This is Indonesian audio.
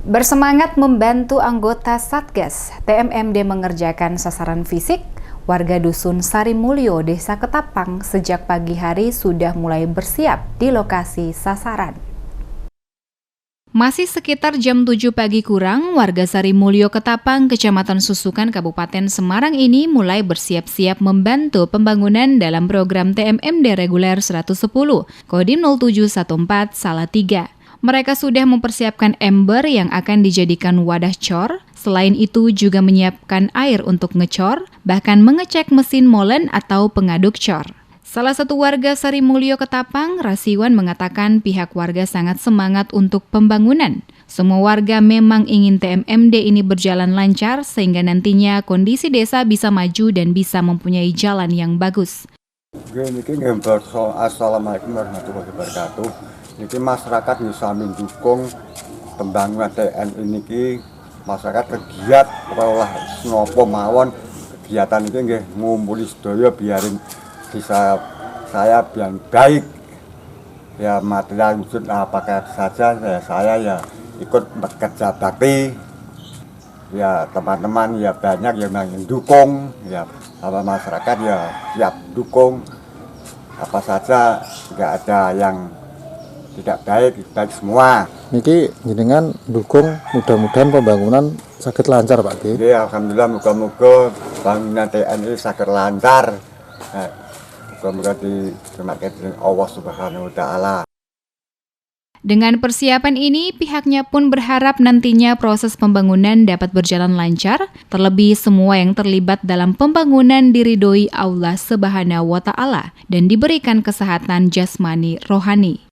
Bersemangat membantu anggota Satgas, TMMD mengerjakan sasaran fisik. Warga Dusun Sarimulyo, Desa Ketapang sejak pagi hari sudah mulai bersiap di lokasi sasaran. Masih sekitar jam 7 pagi kurang, warga Sarimulyo Ketapang, Kecamatan Susukan, Kabupaten Semarang ini mulai bersiap-siap membantu pembangunan dalam program TMMD reguler 110, Kodim 0714 Salatiga. Mereka sudah mempersiapkan ember yang akan dijadikan wadah cor. Selain itu juga menyiapkan air untuk ngecor, bahkan mengecek mesin molen atau pengaduk cor. Salah satu warga Sarimulyo Ketapang, Rasiwan, mengatakan pihak warga sangat semangat untuk pembangunan. Semua warga memang ingin TMMD ini berjalan lancar sehingga nantinya kondisi desa bisa maju dan bisa mempunyai jalan yang bagus. Assalamualaikum warahmatullahi wabarakatuh. Niki masyarakat bisa mendukung pembangunan TN ini, masyarakat kegiat olah senopo mawon kegiatan ini nggih ngumpuli sedaya biarin bisa saya biar baik ya, material wujud apakah saja saya ya ikut bekerja bakti ya, teman-teman ya banyak yang mendukung ya, sama masyarakat ya siap dukung apa saja, nggak ada yang tidak baik semua. Niki jenengan dukung mudah-mudahan pembangunan sakit lancar Pak Ki. Ya, alhamdulillah muga-muga bangunan TNI sakit lancar. Muga-muga diterima kasih Allah Subhanahu wa taala. Dengan persiapan ini, pihaknya pun berharap nantinya proses pembangunan dapat berjalan lancar, terlebih semua yang terlibat dalam pembangunan diridhoi Allah Subhanahu wa taala dan diberikan kesehatan jasmani rohani.